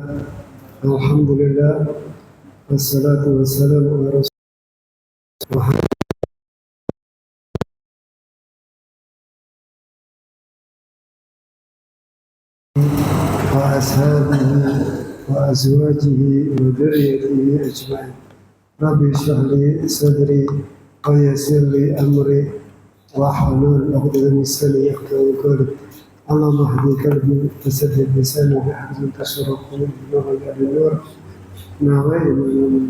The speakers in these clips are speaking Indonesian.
Alhamdulillah, wassalatu wassalamu ala Rasulullah wa ashabihi wa azwajihi wa dhurriyyatihi ajma'in. Rabbi shrah li sadri wa yassir li amri wa hlul 'uqdatam min lisani yafqahu qawli. Allahumma hdi qalbi wa saddid lisani bi haqqin tasarrufu wa bi nur nawa'i min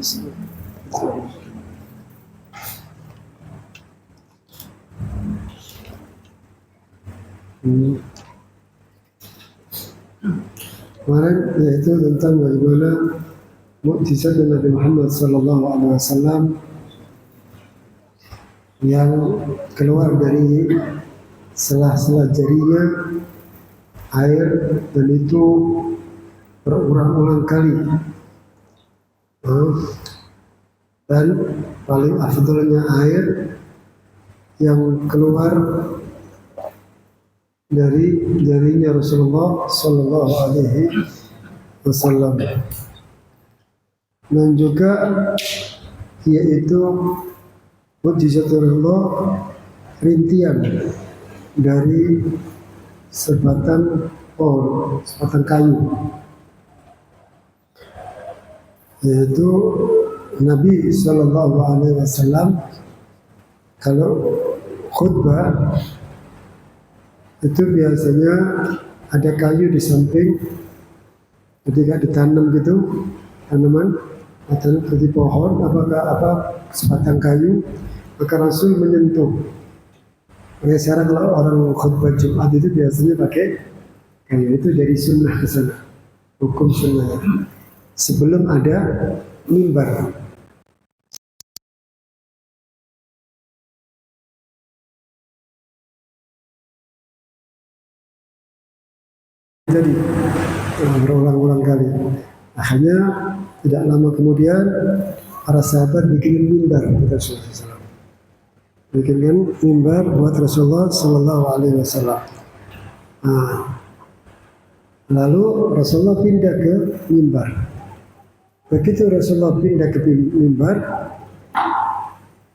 kemarin yaitu tentang bagaimana mukjizat Nabi Muhammad SAW yang keluar dari sela-sela jarinya air, dan itu berulang-ulang kali. Dan paling afdalnya air yang keluar dari jarinya Rasulullah Sallallahu Alaihi Wasallam, dan juga yaitu mukjizat Rasulullah rintian dari sebatang pohon, sebatang kayu, yaitu Nabi Sallallahu Alaihi Wasallam kalau khutbah itu biasanya ada kayu di samping ketika ditanam gitu, tanaman atau seperti pohon, apakah sebatang kayu, maka Rasul menyentuh. Makanya sekarang kalau orang khutbah Jumat itu biasanya pakai kayu, itu dari sunnah ke sana, hukum sunnah sebelum ada mimbar. Jadi berulang-ulang kali. Akhirnya tidak lama kemudian para sahabat bikin mimbar buat Rasulullah SAW. Bikinkan mimbar buat Rasulullah Sallallahu Alaihi Wasallam. Lalu Rasulullah pindah ke mimbar. Begitu Rasulullah pindah ke mimbar,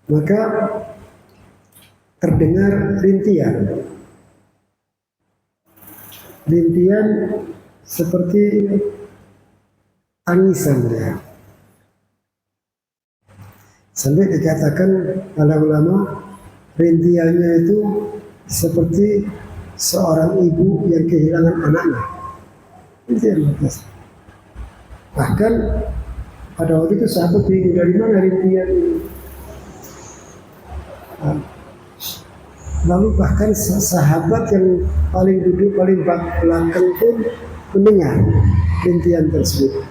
maka terdengar rintian seperti tangisan ya. Sampai dikatakan oleh ulama, rintiannya itu seperti seorang ibu yang kehilangan anaknya. Itu yang bagus. Bahkan pada waktu itu sahabat bingung dari mana rintian ini. Lalu bahkan sahabat yang paling duduk paling belakang pun mendengar rintian tersebut.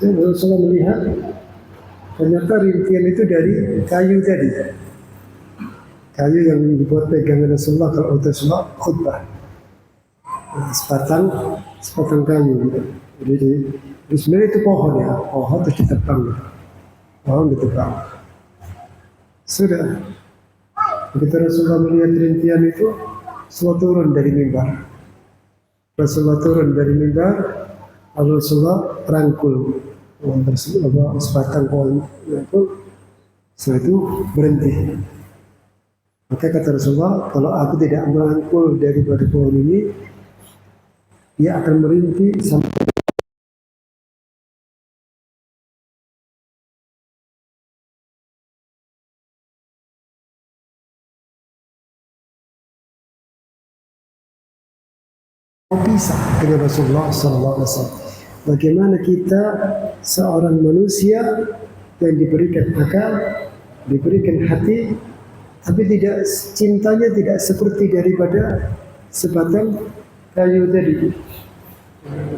Jadi Rasulullah melihat ternyata rintian itu dari kayu tadi, kayu yang dibuat pegangan Rasulullah kalau Rasulullah khutbah, sepatang kayu gitu. Jadi sebenarnya itu pohon ya, pohon terus ditebang, pohon ditebang. Sudah. Begitu Rasulullah melihat rintian itu, Rasulullah turun dari mimbar. Lalu Rasulullah rangkul sebatang pohon itu, setelah itu berhenti. Maka kata Rasulullah, kalau aku tidak merangkul daripada pohon ini, ia akan merintih sampai pisah dengan Rasulullah SAW. Bagaimana kita seorang manusia yang diberikan akal, diberikan hati, tapi tidak cintanya tidak seperti daripada sebatang kayu tadi.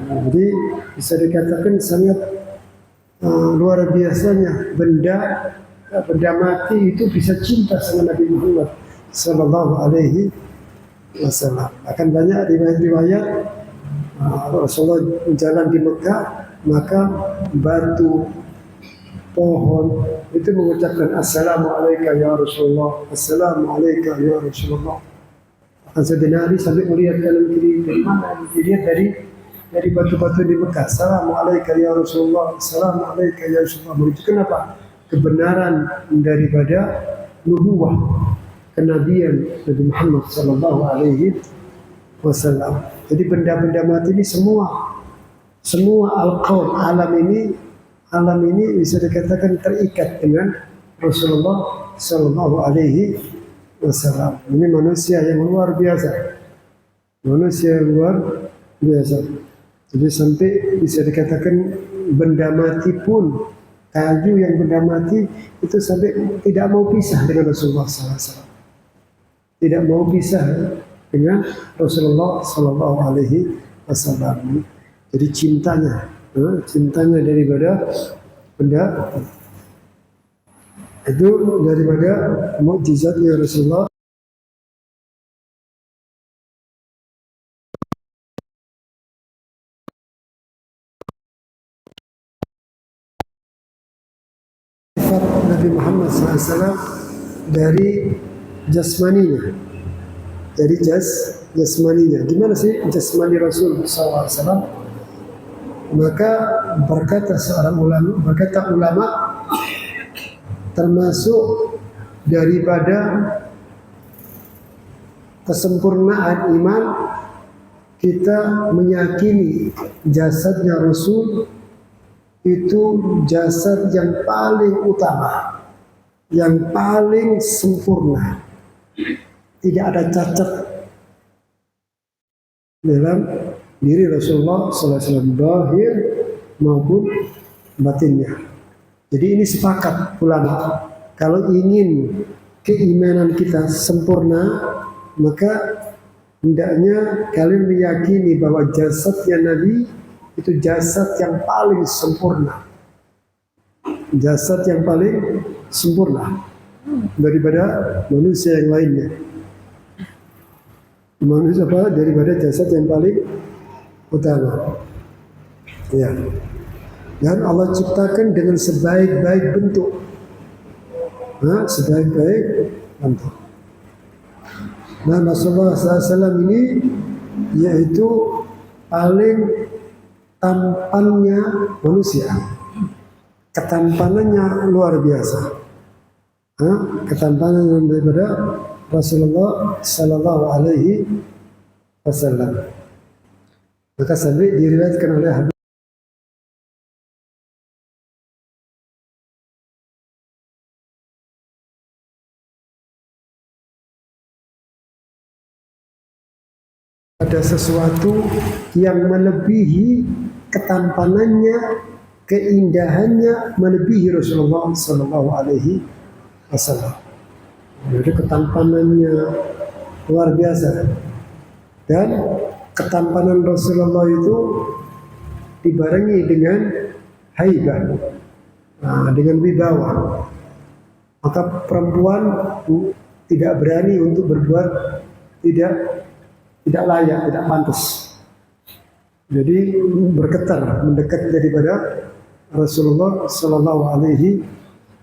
Jadi bisa dikatakan sangat luar biasanya benda mati itu bisa cinta sama Nabi Muhammad Sallallahu Alaihi Wasallam. Akan banyak riwayat Rasulullah jalan di Mekah, maka batu, pohon itu mengucapkan Assalamualaikum ya Rasulullah, Assalamualaikum ya Rasulullah. Sayyidina Ali sampai melihat kanan kiri, dari mana? Dilihat dari dari batu-batu di Mekah. Assalamualaikum ya Rasulullah, Assalamualaikum ya Rasulullah. Menunjukkan apa? Kebenaran daripada nubuwah kenabian Nabi Muhammad Sallallahu Alaihi Wasallam. Jadi benda-benda mati ini semua al-kaun alam ini bisa dikatakan terikat dengan Rasulullah Sallallahu Alaihi Wasallam. Ini manusia yang luar biasa, manusia yang luar biasa. Jadi sampai bisa dikatakan benda mati pun, kayu yang benda mati itu sampai tidak mau pisah dengan Rasulullah SAW. Tidak mau pisah dengan Rasulullah Sallallahu Alaihi Wasallam. Jadi cintanya daripada benda itu, daripada mukjizatnya Rasulullah. Sifat Nabi Muhammad SAW dari jasmaninya, dari jasmaninya. Gimana sih jasmani Rasul SAW? Maka berkata ulama termasuk daripada kesempurnaan iman kita meyakini jasadnya Rasul itu jasad yang paling utama, yang paling sempurna, tidak ada cacat dalam diri Rasulullah SAW, zahir maupun batinnya. Jadi ini sepakat ulama, kalau ingin keimanan kita sempurna, maka hendaknya kalian meyakini bahwa jasadnya Nabi itu jasad yang paling sempurna, jasad yang paling sempurna daripada manusia yang lainnya. Manusia apa? Daripada jasad yang paling utama. Ya. Dan Allah ciptakan dengan sebaik-baik bentuk. Sebaik-baik bentuk. Nah, Rasulullah SAW ini yaitu paling tampannya manusia. Ketampanannya luar biasa. Ketampanan daripada Rasulullah Sallallahu Alaihi Wasallam. Maka sampai diriwayatkan oleh Habib ada sesuatu yang melebihi ketampanannya, keindahannya melebihi Rasulullah Sallallahu Alaihi Wasallam. Jadi ketampanannya luar biasa, dan ketampanan Rasulullah itu dibarengi dengan haibah, dengan wibawa. Maka perempuan tidak berani untuk berbuat tidak layak, tidak pantas. Jadi bergetar mendekat daripada Rasulullah Sallallahu Alaihi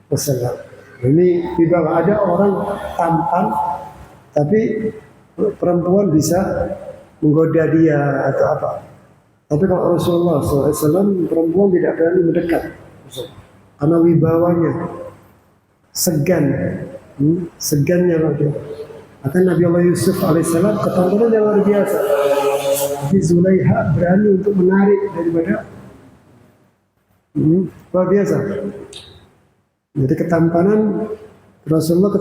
Wasallam. Ini wibawa. Ada orang tampan, tapi perempuan bisa menggoda dia atau apa. Tapi kalau Rasulullah SAW, perempuan tidak berani mendekat karena wibawanya, segannya dia. Maka Nabi Allah Yusuf alaihissalam ketampanannya luar biasa. Tapi Zulaiha berani untuk menarik daripada luar biasa. Jadi ketampanan Rasulullah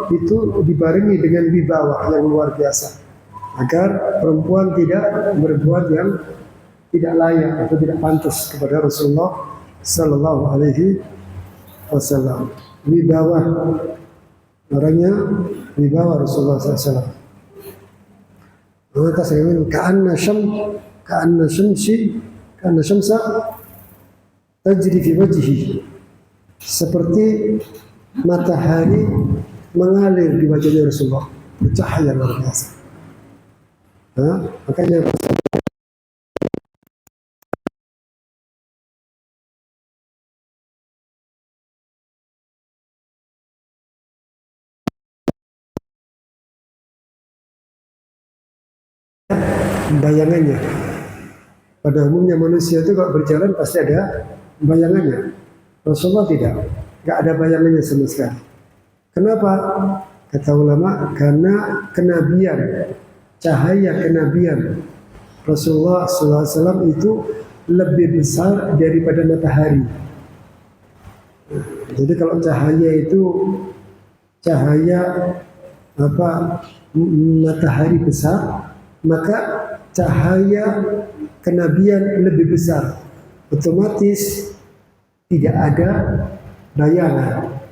itu dibarengi dengan wibawa yang luar biasa, agar perempuan tidak berbuat yang tidak layak atau tidak pantas kepada Rasulullah Sallallahu Alaihi Wasallam. Wibawa, orangnya wibawa Rasulullah SAW. Maka saya ingin ka'anna syamsa tajri fi wajhi, seperti matahari mengalir di wajahnya Rasulullah, bercahaya luar biasa. Makanya bayangannya Pada umumnya manusia itu kalau berjalan pasti ada bayangannya. Rasulullah tidak, nggak ada bayangannya sama sekali. Kenapa? Kata ulama, karena kenabian, cahaya kenabian Rasulullah SAW itu lebih besar daripada matahari. Jadi kalau cahaya itu cahaya matahari besar, maka cahaya kenabian lebih besar. Otomatis tidak ada bayangan.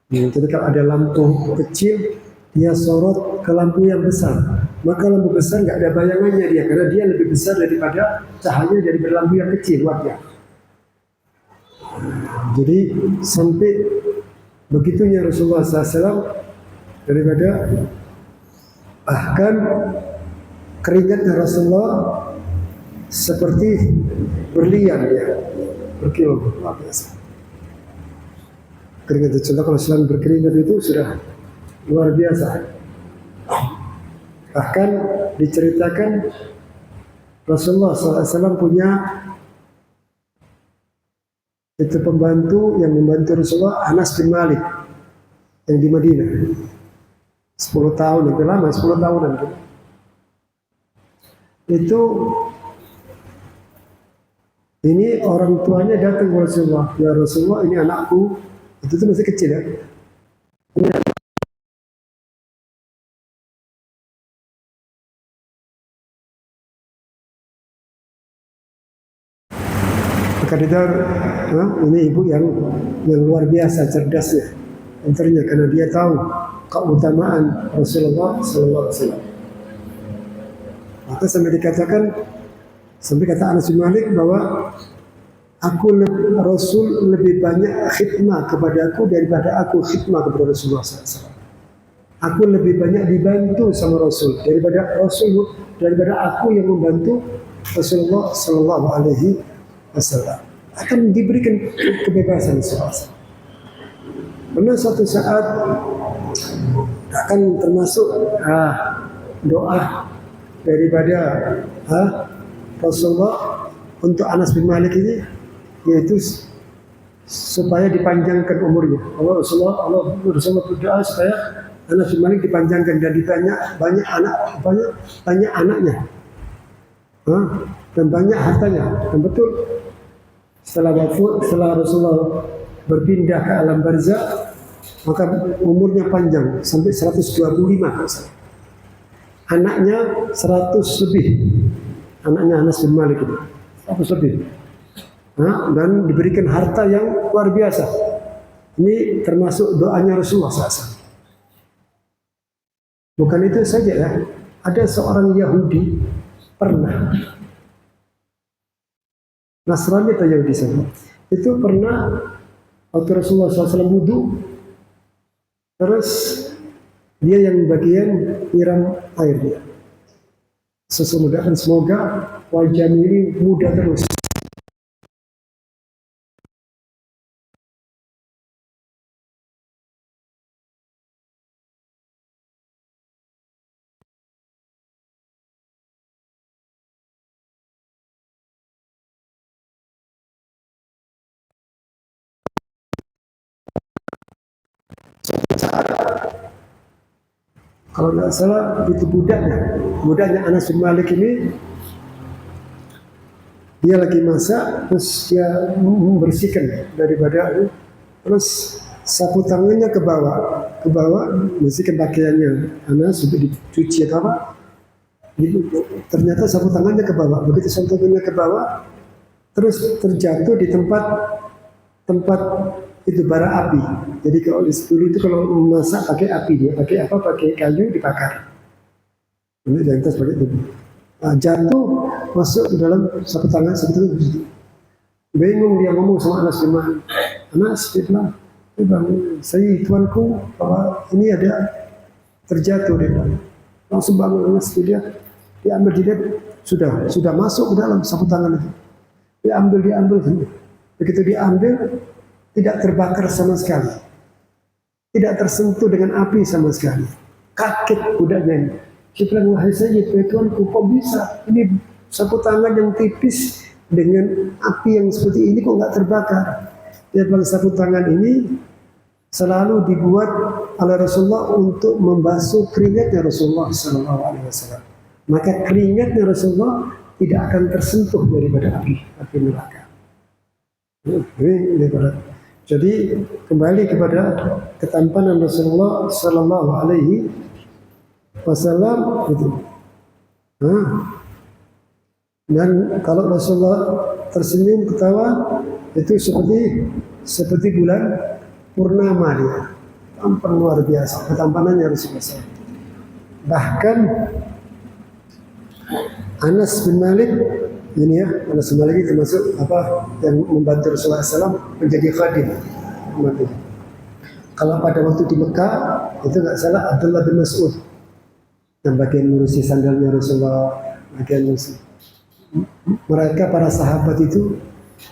Jadi kalau ada lampu kecil, dia sorot ke lampu yang besar. Maka lampu besar nggak ada bayangannya dia, karena dia lebih besar daripada cahaya dari lampu yang kecil wattnya. Jadi sampai begitunya Rasulullah SAW daripada bahkan keringatnya Rasulullah seperti berlian ya, berkilau, luar biasa. Keringat itu, kalau sedang berkeringat itu sudah luar biasa. Bahkan diceritakan Rasulullah SAW punya itu pembantu yang membantu Rasulullah, Anas bin Malik yang di Madinah 10 tahun, lebih lama 10 tahunan itu. Ini orang tuanya datang ke Rasulullah, ya Rasulullah ini anakku, itu tuh masih kecil ya. Maka dia, ini ibu yang luar biasa cerdasnya, pintarnya, karena dia tahu keutamaan Rasulullah SAW. Maka sampai dikatakan, sampai kata Anas bin Malik bahwa Rasul lebih banyak khidmah kepada aku daripada aku khidmah kepada Rasulullah SAW. Aku lebih banyak dibantu sama Rasul daripada aku yang membantu Rasulullah Sallallahu Alaihi Wasallam. Akan diberikan kebebasan SAW. Karena suatu saat akan termasuk doa daripada Rasulullah untuk Anas bin Malik ini, yaitu supaya dipanjangkan umurnya. Rasulullah berdoa supaya Anas bin Malik dipanjangkan dan banyak anaknya, dan banyak hartanya. Dan betul setelah Rasulullah berpindah ke alam barzakh, maka umurnya panjang sampai 125. Anaknya 100 lebih. Anaknya Anas bin Malik itu 100 lebih. Dan diberikan harta yang luar biasa. Ini termasuk doanya Rasulullah SAW. Bukan itu saja ya. Ada seorang Yahudi pernah, Nasrani atau Yahudi saja, itu pernah waktu Rasulullah SAW wudhu, terus dia yang bagian nyiram air dia. Semoga wajah ini muda terus. Kalau nggak salah itu budaknya Anas bin Malik ini, dia lagi masak, terus dia membersihkan daripada, terus sapu tangannya ke bawah, bersihkan pakaiannya Anas sudah dicuci atau apa. Ternyata sapu tangannya ke bawah. Begitu sapu tangannya ke bawah, terus terjatuh di tempat itu bara api. Jadi kalau dulu itu kalau memasak pakai api, dia pakai kayu dibakar. Ini yang tas pakai itu. Jatuh masuk ke dalam sapu tangan begitu. Bingung dia ngomong sama Anas bin Malik. Anas, dia bilang, saya tuanku bahwa ini ada terjatuh, dia bilang. Langsung bangun Anas, dia ambil, sudah masuk ke dalam sapu tangan itu. Dia ambil. Begitu diambil, tidak terbakar sama sekali, tidak tersentuh dengan api sama sekali. Kaget budaknya ini. Dia bilang, wahai Sayyid, tuanku, kok bisa? Ini sapu tangan yang tipis dengan api yang seperti ini kok nggak terbakar? Dia bilang sapu tangan ini selalu dibuat oleh Rasulullah untuk membasuh keringatnya Rasulullah Sallallahu Alaihi Wasallam. Maka keringatnya Rasulullah tidak akan tersentuh daripada api neraka. Jadi kembali kepada ketampanan Rasulullah Sallallahu Alaihi Wasallam itu. Dan kalau Rasulullah tersenyum ketawa itu seperti bulan purnama dia, tampan luar biasa ketampanannya Rasulullah. Bahkan Anas bin Malik ini ya, Anas bin Malik itu termasuk yang membantu Rasulullah SAW menjadi khadim. Kalau pada waktu di Mekah itu nggak salah Abdullah bin Mas'ud yang bagian ngurusi sandalnya Rasulullah, bagian ngurusi. Mereka para sahabat itu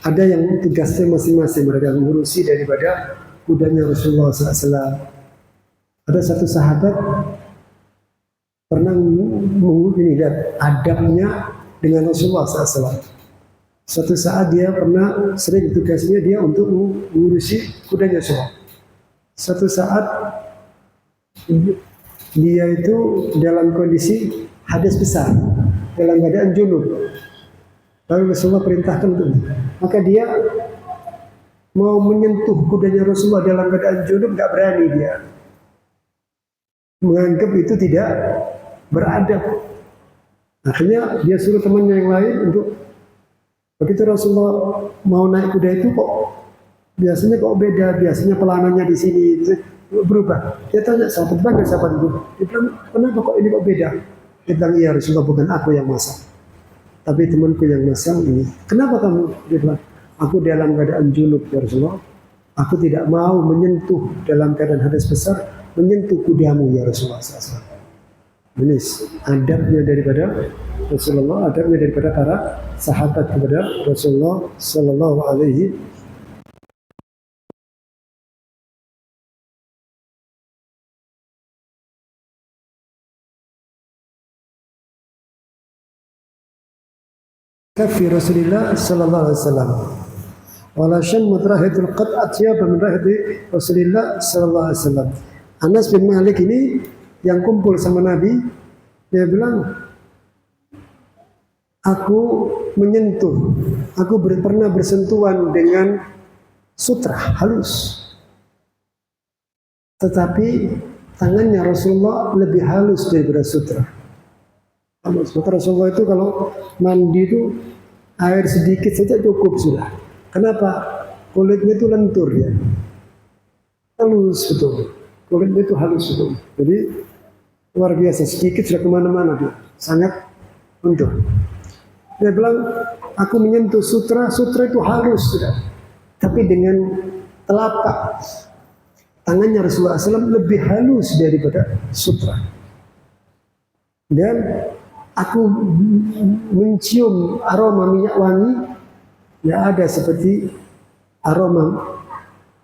ada yang tugasnya masing-masing, mereka mengurusi daripada kudanya Rasulullah SAW. Ada satu sahabat pernah lihat adabnya dengan Rasulullah SAW. Suatu saat dia pernah sering tugasnya dia untuk mengurusi kudanya Rasulullah. Suatu saat dia itu dalam kondisi hadas besar, dalam keadaan junub. Lalu Rasulullah perintahkan untuk maka dia mau menyentuh kudanya Rasulullah dalam keadaan junub, nggak berani dia. Menganggap itu tidak beradab. Akhirnya dia suruh temannya yang lain untuk begitu Rasulullah mau naik kuda itu kok biasanya beda, biasanya pelanannya di sini berubah. Dia tanya sahabat itu, dia bilang kenapa kok ini kok beda? Dia bilang iya Rasulullah, bukan aku yang masak, tapi temanku yang masak ini. Kenapa kamu? Dia bilang aku dalam keadaan junub ya Rasulullah, aku tidak mau menyentuh dalam keadaan hadas besar, menyentuh kudamu ya Rasulullah SAW. Ini adabnya daripada Rasulullah, adabnya daripada para sahabat kepada Rasulullah Sallallahu Alaihi kafi Rasulullah Sallallahu Alaihi Wasallam. Wala shammat rahitul qad atyaba min rahiti Rasulullah Sallallahu Alaihi Wasallam. Anas bin Malik ini yang kumpul sama Nabi, dia bilang, aku menyentuh, aku pernah bersentuhan dengan sutra halus, tetapi tangannya Rasulullah lebih halus daripada sutra. Halus. Maka Rasulullah itu kalau mandi itu air sedikit saja cukup sudah. Kenapa? Kulitnya itu lentur ya, halus betul. Kulitnya itu halus betul. Jadi luar biasa, sedikit sudah kemana-mana dia, sangat lentur. Dia bilang, aku menyentuh sutra itu halus sudah, tapi dengan telapak tangannya Rasulullah SAW lebih halus daripada sutra. Dan aku mencium aroma minyak wangi, ya ada seperti aroma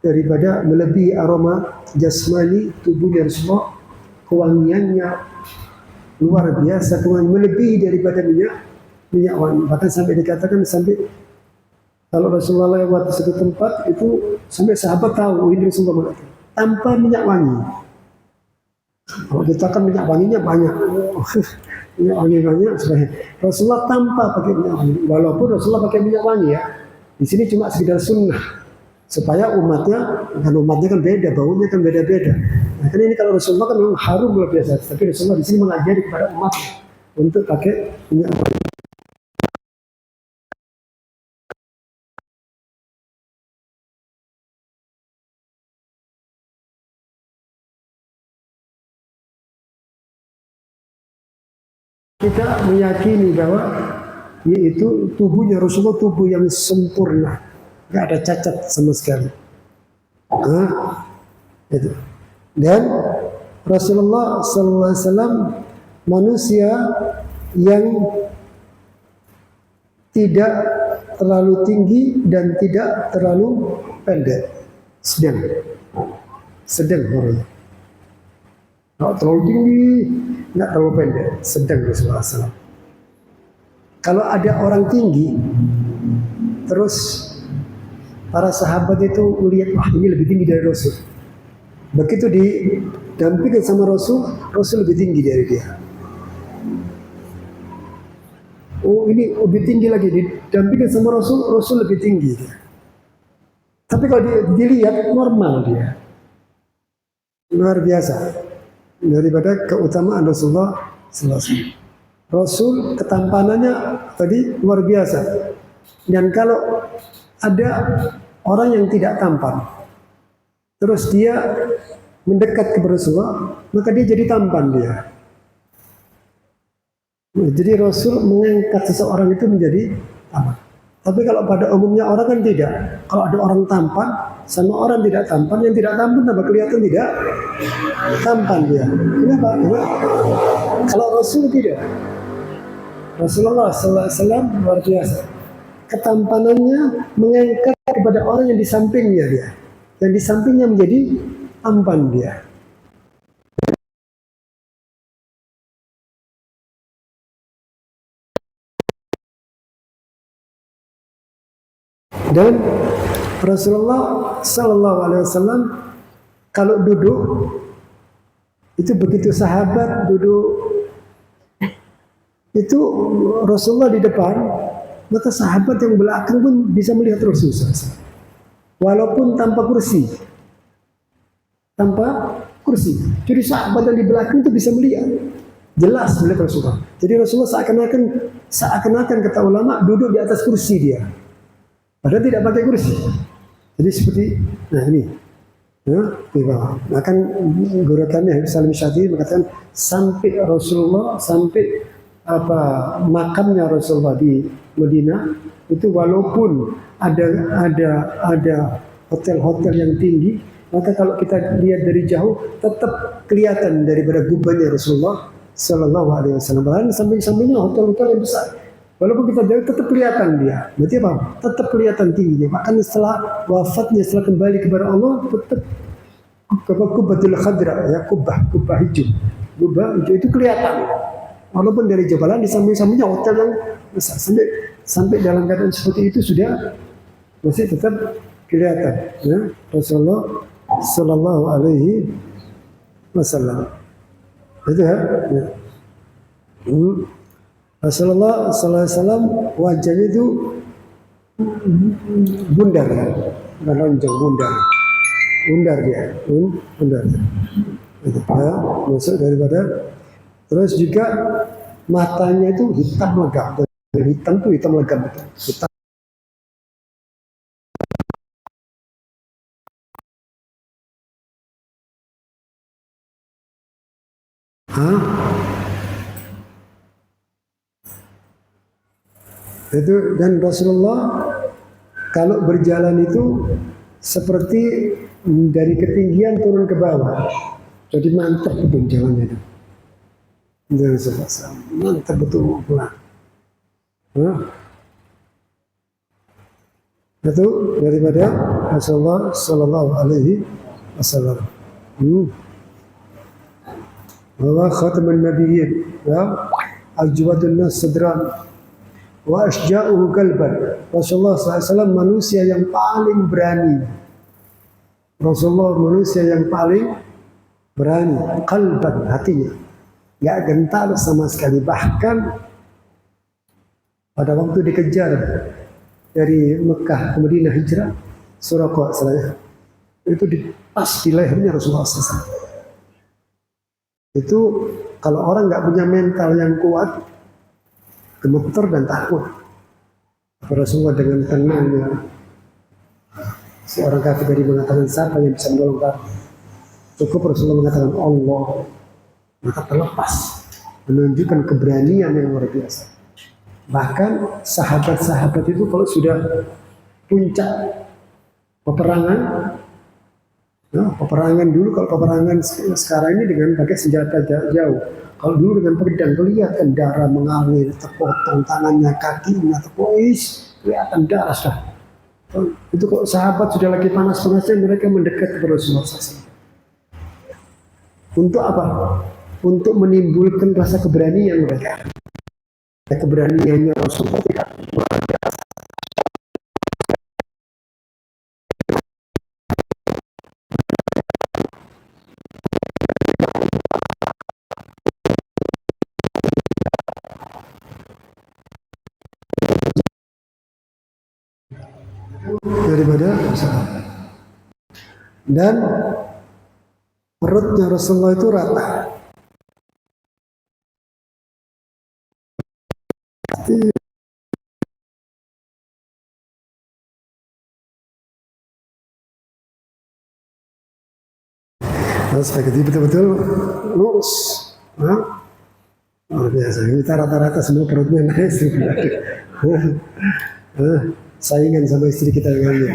daripada melebihi aroma jasmani tubuhnya Rasulullah. Kewangiannya luar biasa, melebihi daripada minyak wangi. Bahkan sampai dikatakan kalau Rasulullah lewat di satu tempat itu sampai sahabat tahu ini Rasulullah tanpa minyak wangi. Kalau kita kan minyak wanginya banyak, minyak wangi banyak. Rasulullah tanpa pakai minyak wangi, walaupun Rasulullah pakai minyak wangi ya. Di sini cuma sekedar sunnah. Supaya umatnya kan beda, baunya kan beda-beda. Nah, kan ini kalau Rasulullah kan memang harum luar biasa, tapi Rasulullah di sini mengajari kepada umat untuk pakai minyak wangi. Kita meyakini bahwa yaitu tubuhnya Rasulullah tubuh yang sempurna, nggak ada cacat sama sekali. Itu. Dan Rasulullah SAW manusia yang tidak terlalu tinggi dan tidak terlalu pendek, sedang orangnya. Nggak terlalu tinggi, nggak terlalu pendek, sedang Rasulullah SAW. Kalau ada orang tinggi, terus para sahabat itu melihat, wah ini lebih tinggi dari Rasul. Begitu didampingi sama Rasul, Rasul lebih tinggi dari dia. Oh ini lebih tinggi lagi, didampingi sama Rasul, Rasul lebih tinggi dia. Tapi kalau dilihat normal dia, luar biasa daripada keutamaan Rasulullah SAW. Rasul ketampanannya tadi luar biasa. Dan kalau ada orang yang tidak tampan, terus dia mendekat kepada Rasulullah, maka dia jadi tampan dia. Jadi Rasul mengangkat seseorang itu menjadi tampan. Tapi kalau pada umumnya orang kan tidak. Kalau ada orang tampan sama orang tidak tampan, yang tidak tampan tambah kelihatan tidak tampan dia. Kenapa? Kalau Rasul tidak. Rasulullah SAW luar biasa. Ketampanannya mengangkat kepada orang yang di sampingnya dia. Yang di sampingnya menjadi tampan dia. Dan Rasulullah SAW kalau duduk itu begitu sahabat duduk itu Rasulullah di depan, maka sahabat yang belakang pun bisa melihat Rasulullah SAW. Walaupun tanpa kursi. Jadi sahabat yang di belakang itu bisa melihat. Jelas melihat Rasulullah. Jadi Rasulullah seakan-akan kata ulama duduk di atas kursi dia. Padahal tidak pakai kursi. Jadi seperti, nah ini. Ya, di bawah. Bahkan guru kami Habib Salim Syadhi mengatakan sampai Rasulullah, sampai makamnya Rasulullah di Madinah itu walaupun ada hotel-hotel yang tinggi, maka kalau kita lihat dari jauh tetap kelihatan daripada gubahnya Rasulullah Sallallahu Alaihi Wasallam. Bahkan samping-sampingnya hotel-hotel yang besar. Walaupun kita jauh tetap kelihatan dia. Berarti apa? Tetap kelihatan tingginya. Bahkan setelah wafatnya, setelah kembali kepada Allah, tetap kubbatul khadra, ya kubah hijau. Kubah hijau itu kelihatan. Walaupun dari jabalan di samping-sampingnya hotel yang besar. Sampai dalam keadaan seperti itu sudah masih tetap kelihatan. Ya, Rasulullah Sallallahu Alaihi Wasallam. Itu ya. Rasulullah Sallallahu Alaihi Wasallam wajahnya itu bundar, bukan lonjong, bundar dia, bundar. Itu ya, masuk daripada. Terus juga matanya itu hitam legam, hitam tuh hitam legam betul, hitam. Itu dan Rasulullah kalau berjalan itu seperti dari ketinggian turun ke bawah, jadi mantap betul jalannya itu. Mantap betul pulang. Itu daripada Rasulullah Sallallahu Alaihi Wasallam. Wa khataman nabiyyin, ya, ajwadun nas sadran, wa asja'uhu qalban. Rasulullah SAW manusia yang paling berani. Rasulullah manusia yang paling berani, qalban, hatinya gak gentar sama sekali. Bahkan pada waktu dikejar dari Mekah ke Madinah hijrah, Suraqa itu pas di lehernya Rasulullah SAW. Itu kalau orang nggak punya mental yang kuat, gemeter dan takut. Rasulullah dengan tenangnya, seorang kafir tadi mengatakan siapa yang bisa menolong kami? Cukup Rasulullah mengatakan Allah, maka terlepas, menunjukkan keberanian yang luar biasa. Bahkan sahabat-sahabat itu kalau sudah puncak peperangan, peperangan dulu, kalau peperangan sekarang ini dengan pakai senjata jauh. Kalau dulu dengan pedang kelihatan darah mengalir, terpotong tangannya, kakinya, kelihatan darah sudah. Itu kalau sahabat sudah lagi panas-panasnya, mereka mendekat kepada Rasulullah SAW. Untuk apa? Untuk menimbulkan rasa keberanian mereka. keberaniannya Rasulullah tidak luar biasa. Daripada sahabat. Dan perutnya Rasulullah itu rata. Terus begitu betul-betul lurus. Luar biasa. Kita rata-rata semua perutnya naik. Saingan sama istri kita dengan ini.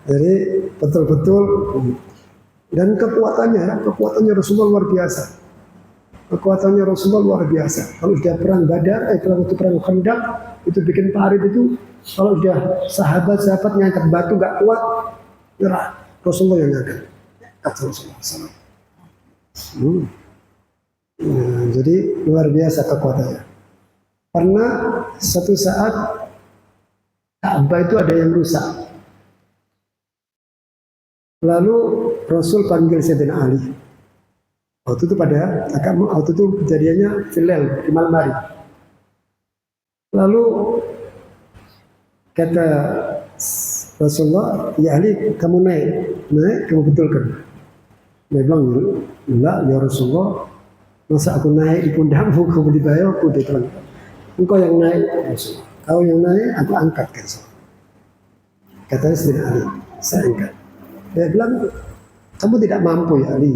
Jadi betul-betul, dan kekuatannya Rasulullah luar biasa. Kekuatannya Rasulullah luar biasa. Kalau sudah perang Badar, perang Khandaq, itu bikin parit itu, kalau sudah sahabat-sahabat ngangkat batu gak kuat, nyerah. Rasulullah yang ngangkat. Kata Rasulullah SAW. Jadi luar biasa kekuatannya. Pernah satu saat Ka'bah itu ada yang rusak. Lalu Rasul panggil Sayyidina Ali. Waktu itu kejadiannya di malam hari. Lalu kata Rasulullah, ya Ali, kamu naik, kamu betulkan. Dia bilang, enggak ya Rasulullah, masa aku naik di pundakmu, kamu di bawahku. Dia bilang, engkau yang naik, Rasulullah. Kau yang naik, aku angkat. Katanya Sayyidina Ali, saya angkat. Dia bilang, kamu tidak mampu ya Ali.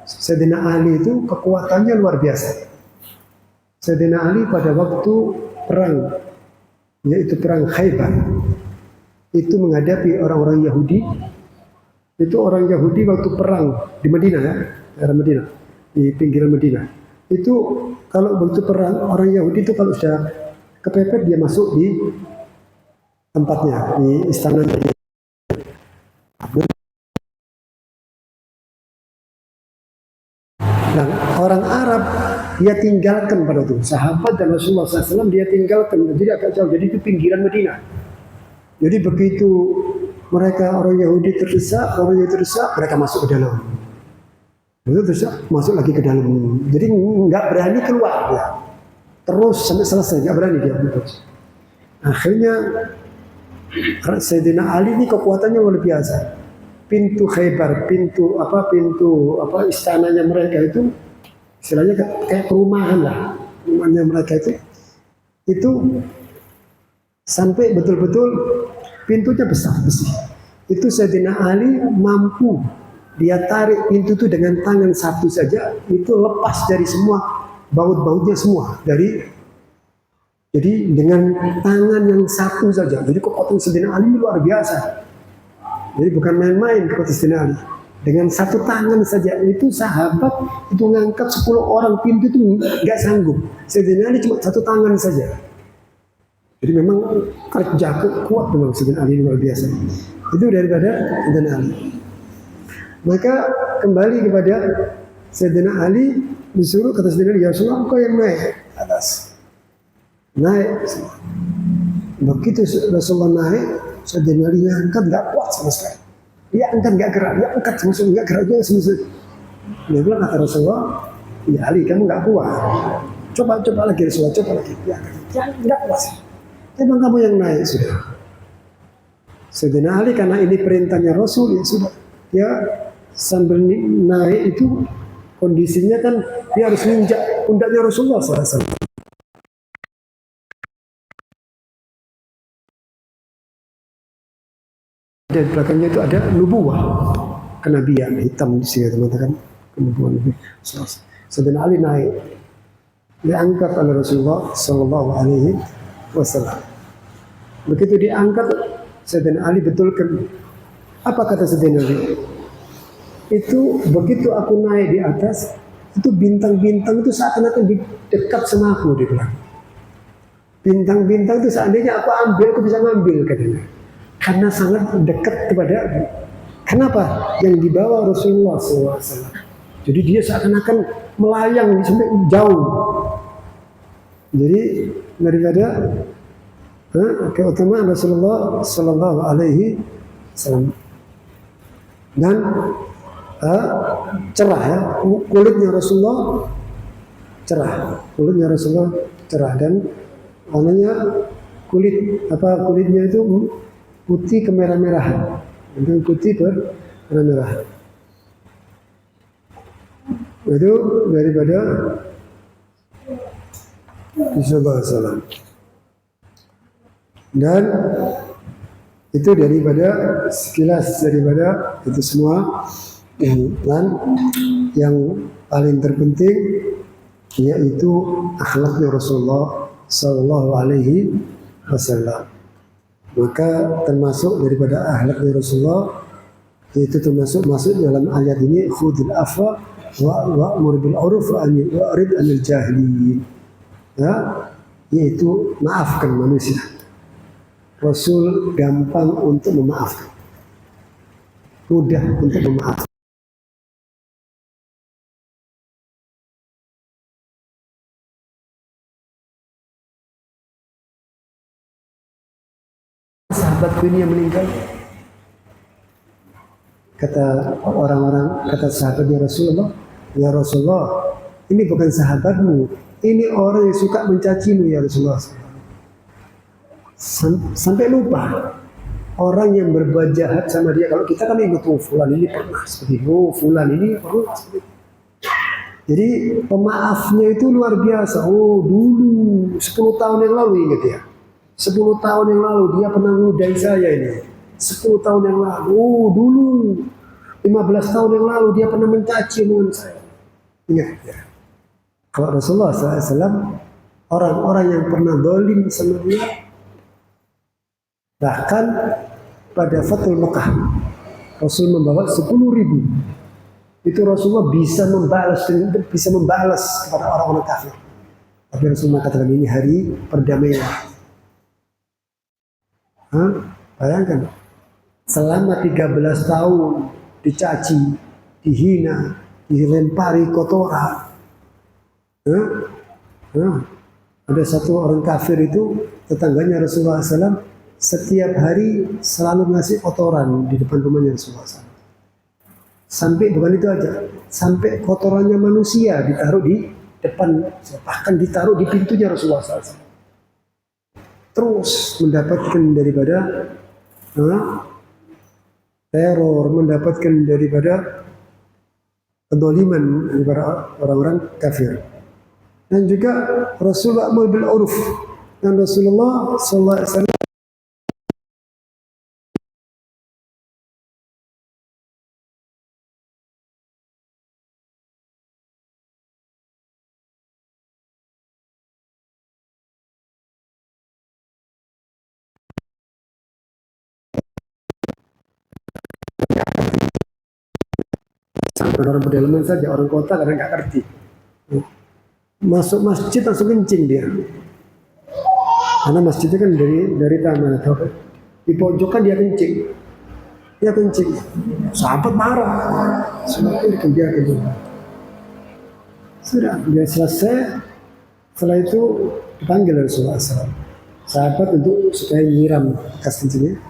Sayyidina Ali itu kekuatannya luar biasa. Sayyidina Ali pada waktu perang, yaitu perang Khaybar, itu menghadapi orang-orang Yahudi. Itu orang Yahudi waktu perang di Madinah, ya, daerah Madinah, di pinggiran Madinah. Itu kalau waktu perang, orang Yahudi itu kalau sudah kepepet, dia masuk di tempatnya, di istananya. Nah, orang Arab dia tinggalkan pada itu, sahabat dan Rasulullah SAW dia tinggalkan, jadi agak jauh, jadi itu pinggiran Madinah. Jadi begitu mereka orang Yahudi terdesak, mereka masuk ke dalam. Itu terdesak, masuk lagi ke dalam. Jadi nggak berani keluar ya. Terus sampai selesai, nggak berani dia. Akhirnya Sayyidina Ali ini kekuatannya luar biasa. Pintu Khaybar, pintu istananya mereka itu, istilahnya kayak perumahan lah, rumahnya mereka itu sampai betul-betul pintunya besar besi. Itu Sayyidina Ali mampu dia tarik pintu itu dengan tangan satu saja, itu lepas dari semua baut-bautnya semua jadi dengan tangan yang satu saja. Jadi kekuatan Sayyidina Ali luar biasa. Jadi bukan main-main kekuatan Sayyidina Ali. Dengan satu tangan saja, itu sahabat itu ngangkat 10 orang pintu itu nggak sanggup. Sayyidina Ali cuma satu tangan saja. Jadi memang kerja kuat memang Sayyidina Ali luar biasa. Itu daripada Sayyidina Ali. Maka kembali kepada Sayyidina Ali, disuruh kata Sayyidina Ali, ya Rasulullah, engkau yang naik atas. Naik. Begitu Rasulullah naik, Sayyidina Ali angkat nggak kuat sama sekali. Dia angkat nggak gerak, dia angkat sama sekali nggak gerak, dia sama. Dia bilang kata Rasulullah, ya Ali kamu nggak kuat. Coba lagi Rasulullah, coba lagi. Ya nggak kuat. Memang kamu yang naik sudah. Sayyidina Ali karena ini perintahnya Rasul, ya sudah. Ya sambil naik itu kondisinya kan dia harus menginjak pundaknya Rasulullah SAW. Dan belakangnya itu ada nubuwah, kenabian hitam di sini teman-teman, kenubuwan Nabi. Sayyidina Ali naik, diangkat oleh Rasulullah Sallallahu Alaihi Wasallam. Begitu diangkat, Sayyidina Ali betulkan. Apa kata Sayyidina Ali? Itu begitu aku naik di atas, itu bintang-bintang itu seakan-akan dekat sama aku, dia bilang. Bintang-bintang itu seandainya aku ambil, aku bisa ngambil katanya. Karena sangat dekat kepada aku. Kenapa? Yang dibawa Rasulullah SAW. Jadi dia seakan-akan melayang sampai jauh. Jadi daripada keutamaan Rasulullah Sallallahu Alaihi Wasallam. Dan cerah ya, kulitnya Rasulullah cerah dan warnanya kulitnya itu putih kemerah-merahan, dan putih kemerah-merahan. Itu daripada Sallallahu Alaihi Wasallam. Dan itu daripada sekilas daripada itu semua. Dan yang paling terpenting yaitu akhlaknya Rasulullah Sallallahu Alaihi Wasallam. Maka termasuk daripada akhlaknya Rasulullah, itu termasuk masuk dalam ayat ini, khudil afwa wa'mur bil uruf wa'rid 'anil jahilin. Ya, yaitu maafkan manusia. Rasul gampang untuk memaafkan, mudah untuk memaafkan. Sahabatku ini yang meninggal, kata orang-orang, kata sahabatnya Rasulullah, ya Rasulullah, ini bukan sahabatmu, ini orang yang suka mencacimu ya Rasulullah. Sampai lupa orang yang berbuat jahat sama dia. Kalau kita kan ingat, oh fulan ini pernah seperti itu, fulan ini pernah seperti itu. Jadi pemaafnya itu luar biasa. Oh dulu 10 tahun yang lalu, ingat ya, 10 tahun yang lalu dia pernah ngeludahi saya ini. 10 tahun yang lalu, oh dulu 15 tahun yang lalu dia pernah mencaci dengan saya. Ingat ya. Kalau Rasulullah SAW, orang-orang yang pernah zalim sama dia, bahkan pada Fathul Makkah Rasul membawa 10.000. Itu Rasulullah bisa membalas kepada orang-orang kafir. Tapi Rasulullah katakan ini hari perdamaian. Bayangkan, selama 13 tahun dicaci, dihina, dilempari kotoran. Ada satu orang kafir itu, tetangganya Rasulullah SAW, setiap hari selalu ngasih kotoran di depan rumahnya Rasulullah SAW. Sampai bukan itu aja, sampai kotorannya manusia ditaruh di depan, bahkan ditaruh di pintunya Rasulullah SAW. Terus mendapatkan daripada teror, mendapatkan daripada kedoliman daripada orang-orang kafir. Dan juga Rasulullah amr bil uruf, dan Rasulullah sallallahu alaihi wasallam orang pedalaman saja, orang kota kadang nggak ngerti. Masuk masjid langsung kencing dia, karena masjidnya kan dari taman atau di pojokan dia kencing, sahabat marah, semakin dia kencing. Sudah dia selesai, setelah itu dipanggil Rasulullah SAW, sahabat untuk supaya nyiram bekas kencingnya.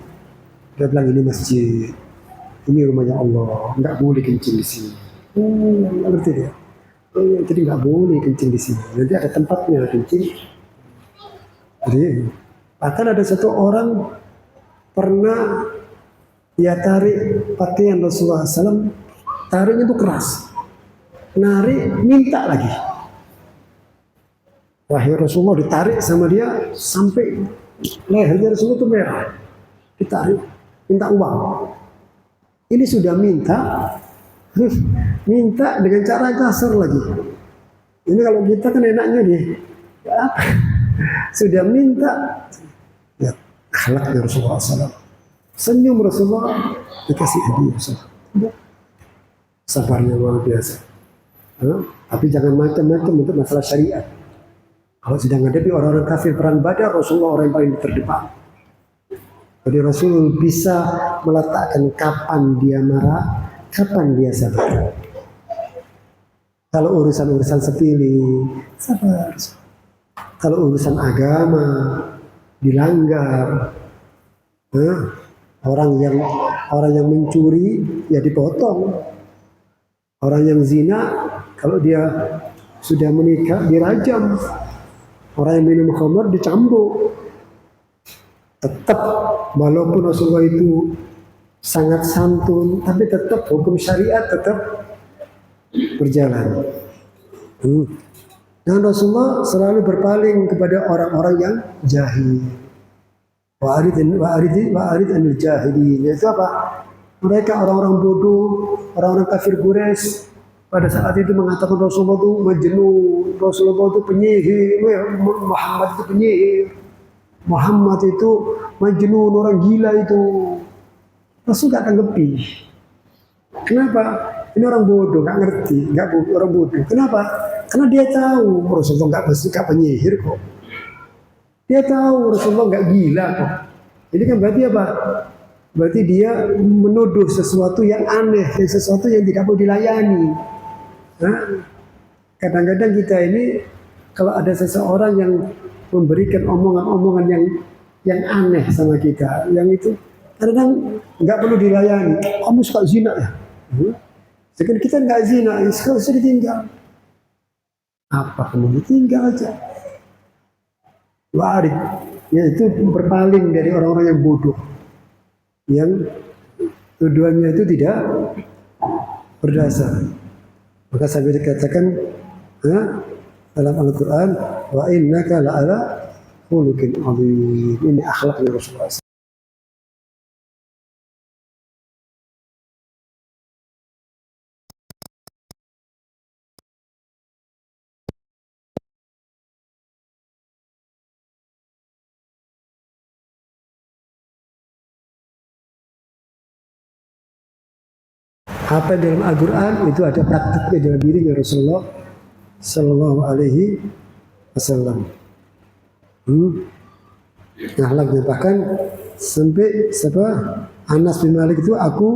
Dia bilang, ini masjid, ini rumahnya Allah, nggak boleh kencing di sini. Nggak ngerti dia. Jadi nggak boleh kencing di sini. Nanti ada tempatnya kencing. Jadi bahkan ada satu orang pernah dia tarik pakaian Rasulullah SAW, tariknya itu keras, narik minta lagi. Wahai Rasulullah, ditarik sama dia sampai lehernya Rasulullah itu merah, ditarik, minta uang. Ini sudah minta dengan cara kasar lagi. Ini kalau kita kan enaknya nih, ya, sudah minta, ya akhlaknya Rasulullah SAW. Senyum Rasulullah, dikasih hadiah Rasulullah. Sabarnya luar biasa. Tapi jangan macam-macam untuk masalah syariat. Kalau sedang menghadapi orang-orang kafir perang Badar, Rasulullah orang yang paling terdepan. Jadi Rasul bisa meletakkan kapan dia marah, kapan dia sabar. Kalau urusan-urusan sepele, sabar. Kalau urusan agama dilanggar, orang yang mencuri ya dipotong. Orang yang zina kalau dia sudah menikah dirajam. Orang yang minum khamr dicambuk. Tetap walaupun Rasulullah itu sangat santun, tapi tetap hukum syariat tetap berjalan. Dan Rasulullah selalu berpaling kepada orang-orang yang jahil. Wa'arid anil jahilin. Itu apa? Mereka orang-orang bodoh, orang-orang kafir Quraisy pada saat itu mengatakan Rasulullah itu majnun, Rasulullah itu penyihir, Muhammad itu penyihir, Muhammad itu majnun, orang gila itu. Rasul gak tanggapi. Kenapa? Ini orang bodoh, gak ngerti, orang bodoh. Kenapa? Karena dia tahu Rasulullah gak penyihir kok. Dia tahu Rasulullah gak gila kok. Jadi kan berarti apa? Berarti dia menuduh sesuatu yang aneh, sesuatu yang tidak mau dilayani. Kadang-kadang kita ini kalau ada seseorang yang memberikan omongan-omongan yang aneh sama kita, yang itu kadang nggak perlu dilayani. Kamu suka zina ya? Sekarang kita nggak zina, sekarang sudah ditinggal. Apa kamu ditinggal aja? Warid, yaitu berpaling dari orang-orang yang bodoh, yang tujuannya itu tidak berdasar. Maka sampai dikatakan dalam Al-Quran, wa innaka la'ala khuluqin 'adzim. Ini akhlaknya Rasulullah. Apa dalam Al-Quran itu ada praktiknya dalam dirinya Rasulullah Sallallahu Alaihi Wasallam. Akhlaknya bahkan sampai Anas bin Malik itu aku